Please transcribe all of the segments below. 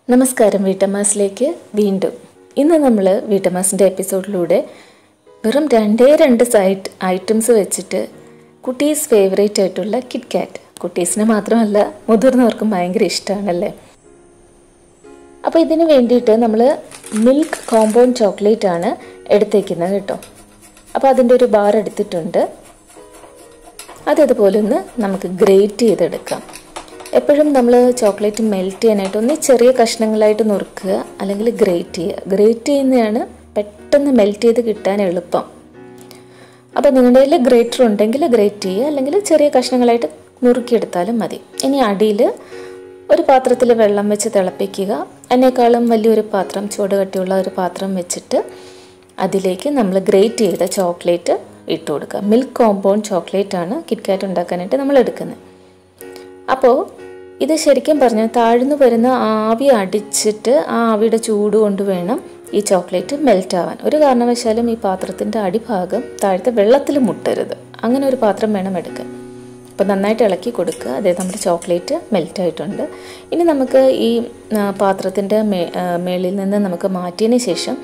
നമസ്കാരം വീട്ടമ്മാസിലേക്ക് വീണ്ടും. ഇന്ന് നമ്മൾ വീട്ടമ്മാസിൻ്റെ എപ്പിസോഡിലൂടെ വെറും രണ്ട് ഐറ്റംസ് വെച്ചിട്ട് കുട്ടീസ് ഫേവറേറ്റ് ആയിട്ടുള്ള കിറ്റ്കാറ്റ്, കുട്ടീസിന് മാത്രമല്ല മുതിർന്നവർക്കും ഭയങ്കര ഇഷ്ടമാണല്ലേ. അപ്പോൾ ഇതിന് വേണ്ടിയിട്ട് നമ്മൾ മിൽക്ക് കോമ്പൗണ്ട് ചോക്ലേറ്റ് ആണ് എടുത്തേക്കുന്നത് കേട്ടോ. അപ്പോൾ അതിൻ്റെ ഒരു ബാർ എടുത്തിട്ടുണ്ട്. അതതുപോലെ ഒന്ന് നമുക്ക് ഗ്രേറ്റ് ചെയ്തെടുക്കാം. എപ്പോഴും നമ്മൾ ചോക്ലേറ്റ് മെൽറ്റ് ചെയ്യാനായിട്ട് ഒന്ന് ചെറിയ കഷ്ണങ്ങളായിട്ട് നുറുക്കുക, അല്ലെങ്കിൽ ഗ്രേറ്റ് ചെയ്യുക. ഗ്രേറ്റ് ചെയ്യുന്നതാണ് പെട്ടെന്ന് മെൽറ്റ് ചെയ്ത് കിട്ടാൻ എളുപ്പം. അപ്പോൾ നിങ്ങളുടെ കയ്യിൽ ഗ്രേറ്റർ ഉണ്ടെങ്കിൽ ഗ്രേറ്റ് ചെയ്യുക, അല്ലെങ്കിൽ ചെറിയ കഷ്ണങ്ങളായിട്ട് നുറുക്കിയെടുത്താലും മതി. ഇനി അടിയിൽ ഒരു പാത്രത്തിൽ വെള്ളം വെച്ച് തിളപ്പിക്കുക. അതിനേക്കാളും വലിയൊരു പാത്രം, ചൂട് കട്ടിയുള്ള ഒരു പാത്രം വെച്ചിട്ട് അതിലേക്ക് നമ്മൾ ഗ്രേറ്റ് ചെയ്ത ചോക്ലേറ്റ് ഇട്ട് കൊടുക്കുക. മിൽക്ക് കോമ്പൗണ്ട് ചോക്ലേറ്റ് ആണ് കിറ്റ്കാറ്റ് ഉണ്ടാക്കാനായിട്ട് നമ്മൾ എടുക്കുന്നത്. അപ്പോൾ ഇത് ശരിക്കും പറഞ്ഞാൽ താഴ്ന്നു വരുന്ന ആവി അടിച്ചിട്ട് ആ ആവിയുടെ ചൂട് കൊണ്ട് വേണം ഈ ചോക്ലേറ്റ് മെൽറ്റ് ആവാൻ. ഒരു കാരണവശാലും ഈ പാത്രത്തിൻ്റെ അടിഭാഗം താഴത്തെ വെള്ളത്തിൽ മുട്ടരുത്. അങ്ങനെ ഒരു പാത്രം വേണം എടുക്കാൻ. അപ്പോൾ നന്നായിട്ട് ഇളക്കി കൊടുക്കുക. അതായത് നമ്മുടെ ചോക്ലേറ്റ് മെൽറ്റ് ആയിട്ടുണ്ട്. ഇനി നമുക്ക് ഈ പാത്രത്തിൻ്റെ മേളിൽ നിന്ന് നമുക്ക് മാറ്റിയതിന് ശേഷം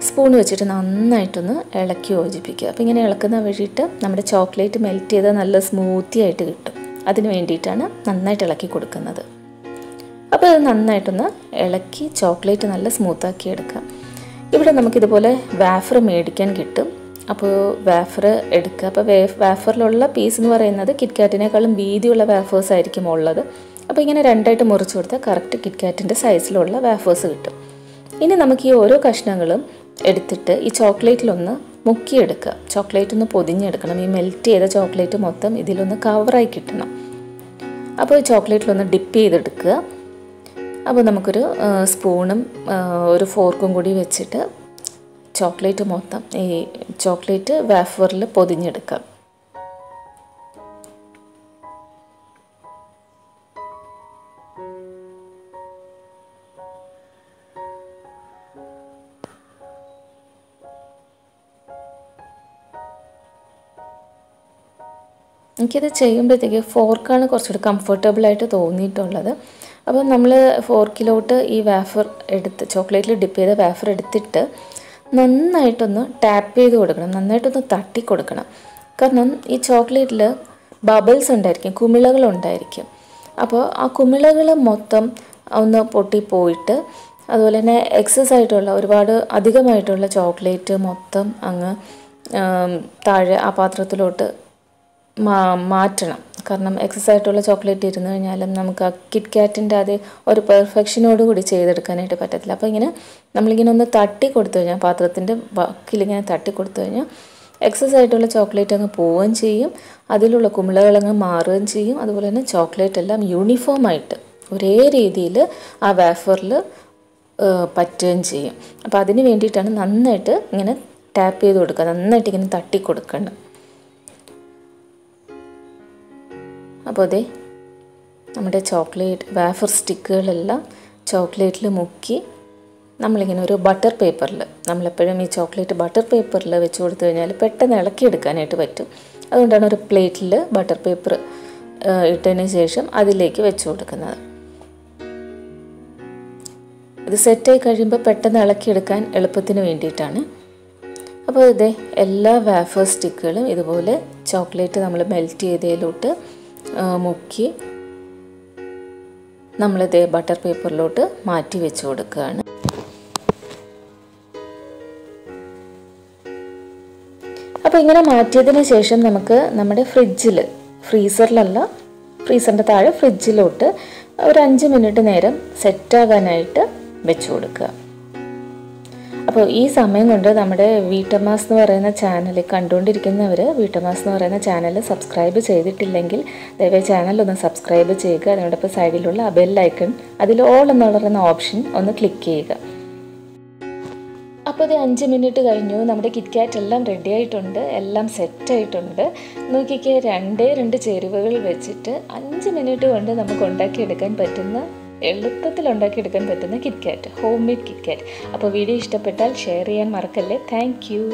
സ്പൂൺ വെച്ചിട്ട് നന്നായിട്ടൊന്ന് ഇളക്കി യോജിപ്പിക്കുക. അപ്പോൾ ഇങ്ങനെ ഇളക്കുന്ന വഴിയിട്ട് നമ്മുടെ ചോക്ലേറ്റ് മെൽറ്റ് ചെയ്താൽ നല്ല സ്മൂത്തി ആയിട്ട് കിട്ടും. അതിന് വേണ്ടിയിട്ടാണ് നന്നായിട്ട് ഇളക്കി കൊടുക്കുന്നത്. അപ്പോൾ ഇത് നന്നായിട്ടൊന്ന് ഇളക്കി ചോക്ലേറ്റ് നല്ല സ്മൂത്താക്കി എടുക്കാം. ഇവിടെ നമുക്കിതുപോലെ വാഫർ മേടിക്കാൻ കിട്ടും. അപ്പോൾ വാഫർ എടുക്കുക. അപ്പോൾ വാഫറിലുള്ള പീസ് എന്ന് പറയുന്നത് കിറ്റ്കാറ്റിനേക്കാളും വീതിയുള്ള വാഫേഴ്സ് ആയിരിക്കും ഉള്ളത്. അപ്പോൾ ഇങ്ങനെ രണ്ടായിട്ട് മുറിച്ച് കൊടുത്താൽ കറക്റ്റ് കിറ്റ്കാറ്റിൻ്റെ സൈസിലുള്ള വാഫേഴ്സ് കിട്ടും. ഇനി നമുക്ക് ഈ ഓരോ കഷ്ണങ്ങളും എടുത്തിട്ട് ഈ ചോക്ലേറ്റിലൊന്ന് മുക്കിയെടുക്കുക. ചോക്ലേറ്റ് ഒന്ന് പൊതിഞ്ഞെടുക്കണം. ഈ മെൽറ്റ് ചെയ്ത ചോക്ലേറ്റ് മൊത്തം ഇതിലൊന്ന് കവറായി കിട്ടണം. അപ്പോൾ ഈ ചോക്ലേറ്റിലൊന്ന് ഡിപ്പ് ചെയ്തെടുക്കുക. അപ്പോൾ നമുക്കൊരു സ്പൂണും ഒരു ഫോർക്കും കൂടി വെച്ചിട്ട് ചോക്ലേറ്റ് മൊത്തം ഈ ചോക്ലേറ്റ് വാഫറിൽ പൊതിഞ്ഞെടുക്കാം. എനിക്കിത് ചെയ്യുമ്പോഴത്തേക്ക് ഫോർക്കാണ് കുറച്ചുകൂടി കംഫർട്ടബിളായിട്ട് തോന്നിയിട്ടുള്ളത്. അപ്പോൾ നമ്മൾ ഫോർക്കിലോട്ട് ഈ വാഫർ എടുത്ത് ചോക്ലേറ്റിൽ ഡിപ്പ് ചെയ്ത വാഫർ എടുത്തിട്ട് നന്നായിട്ടൊന്ന് ടാപ്പ് ചെയ്ത് കൊടുക്കണം, നന്നായിട്ടൊന്ന് തട്ടി കൊടുക്കണം. കാരണം ഈ ചോക്ലേറ്റിൽ ബബിൾസ് ഉണ്ടായിരിക്കും, കുമിളകളുണ്ടായിരിക്കും. അപ്പോൾ ആ കുമിളകൾ മൊത്തം ഒന്ന് പൊട്ടിപ്പോയിട്ട് അതുപോലെ തന്നെ എക്സസ് ആയിട്ടുള്ള ഒരുപാട് അധികമായിട്ടുള്ള ചോക്ലേറ്റ് മൊത്തം അങ്ങ് താഴെ ആ പാത്രത്തിലോട്ട് മാറ്റണം. കാരണം എക്സസ് ആയിട്ടുള്ള ചോക്ലേറ്റ് ഇരുന്ന് കഴിഞ്ഞാലും നമുക്ക് ആ കിറ്റ്കാറ്റിൻ്റെ അതേ ഒരു പെർഫെക്ഷനോട് കൂടി ചെയ്തെടുക്കാനായിട്ട് പറ്റത്തില്ല. അപ്പോൾ ഇങ്ങനെ നമ്മളിങ്ങനെ ഒന്ന് തട്ടി കൊടുത്തു കഴിഞ്ഞാൽ, പാത്രത്തിൻ്റെ ബാക്കിലിങ്ങനെ തട്ടി കൊടുത്തു കഴിഞ്ഞാൽ എക്സസ് ആയിട്ടുള്ള ചോക്ലേറ്റ് അങ്ങ് പോവുകയും ചെയ്യും, അതിലുള്ള കുമിളകളങ്ങ് മാറുകയും ചെയ്യും. അതുപോലെ തന്നെ ചോക്ലേറ്റ് എല്ലാം യൂണിഫോമായിട്ട് ഒരേ രീതിയിൽ ആ വാഫറിൽ പറ്റുകയും ചെയ്യും. അപ്പോൾ അതിന് വേണ്ടിയിട്ടാണ് നന്നായിട്ട് ഇങ്ങനെ ടാപ്പ് ചെയ്ത് കൊടുക്കുക, നന്നായിട്ട് ഇങ്ങനെ തട്ടി കൊടുക്കണം. അപ്പോൾ അതെ നമ്മുടെ ചോക്ലേറ്റ് വാഫർ സ്റ്റിക്കുകളെല്ലാം ചോക്ലേറ്റിൽ മുക്കി നമ്മളിങ്ങനെ ഒരു ബട്ടർ പേപ്പറിൽ, നമ്മളെപ്പോഴും ഈ ചോക്ലേറ്റ് ബട്ടർ പേപ്പറിൽ വെച്ച് കൊടുത്തു കഴിഞ്ഞാൽ പെട്ടെന്ന് ഇളക്കിയെടുക്കാനായിട്ട് പറ്റും. അതുകൊണ്ടാണ് ഒരു പ്ലേറ്റിൽ ബട്ടർ പേപ്പർ ഇട്ടതിന് ശേഷം അതിലേക്ക് വെച്ച് കൊടുക്കുന്നത്. ഇത് സെറ്റായി കഴിയുമ്പോൾ പെട്ടെന്ന് ഇളക്കിയെടുക്കാൻ എളുപ്പത്തിന് വേണ്ടിയിട്ടാണ്. അപ്പോൾ ഇതേ എല്ലാ വാഫർ സ്റ്റിക്കുകളും ഇതുപോലെ ചോക്ലേറ്റ് നമ്മൾ മെൽറ്റ് ചെയ്തതിലോട്ട് മുക്കി നമ്മളിതേ ബട്ടർ പേപ്പറിലോട്ട് മാറ്റി വെച്ച് കൊടുക്കുകയാണ്. അപ്പോൾ ഇങ്ങനെ മാറ്റിയതിന് ശേഷം നമുക്ക് നമ്മുടെ ഫ്രീസറിലല്ല, ഫ്രീസറിൻ്റെ താഴെ ഫ്രിഡ്ജിലോട്ട് ഒരു 5 മിനിറ്റ് നേരം സെറ്റാകാനായിട്ട് വെച്ച് കൊടുക്കുക. അപ്പോൾ ഈ സമയം കൊണ്ട് നമ്മുടെ വീട്ടമ്മാസ് എന്ന് പറയുന്ന ചാനൽ കണ്ടുകൊണ്ടിരിക്കുന്നവർ വീട്ടമ്മാസ് എന്ന് പറയുന്ന ചാനൽ സബ്സ്ക്രൈബ് ചെയ്തിട്ടില്ലെങ്കിൽ ദയവായി ചാനലൊന്ന് സബ്സ്ക്രൈബ് ചെയ്യുക. അതിനോടൊപ്പം സൈഡിലുള്ള ബെൽ ഐക്കൺ, അതിൽ ഓൾ എന്ന് പറയുന്ന ഓപ്ഷൻ ഒന്ന് ക്ലിക്ക് ചെയ്യുക. അപ്പോൾ ഇത് 5 മിനിറ്റ് കഴിഞ്ഞു. നമ്മുടെ കിറ്റ്കാറ്റ് എല്ലാം റെഡി ആയിട്ടുണ്ട്, എല്ലാം സെറ്റായിട്ടുണ്ട്. നോക്കിക്കേ, 2 ചേരുവകൾ വെച്ചിട്ട് 5 മിനിറ്റ് കൊണ്ട് നമുക്ക് ഉണ്ടാക്കിയെടുക്കാൻ പറ്റുന്ന, എളുപ്പത്തിൽ ഉണ്ടാക്കിയെടുക്കാൻ പറ്റുന്ന കിറ്റ്കാറ്റ്, ഹോം മെയ്ഡ് കിറ്റ്കാറ്റ്. അപ്പോൾ വീഡിയോ ഇഷ്ടപ്പെട്ടാൽ ഷെയർ ചെയ്യാൻ മറക്കല്ലേ. Thank you.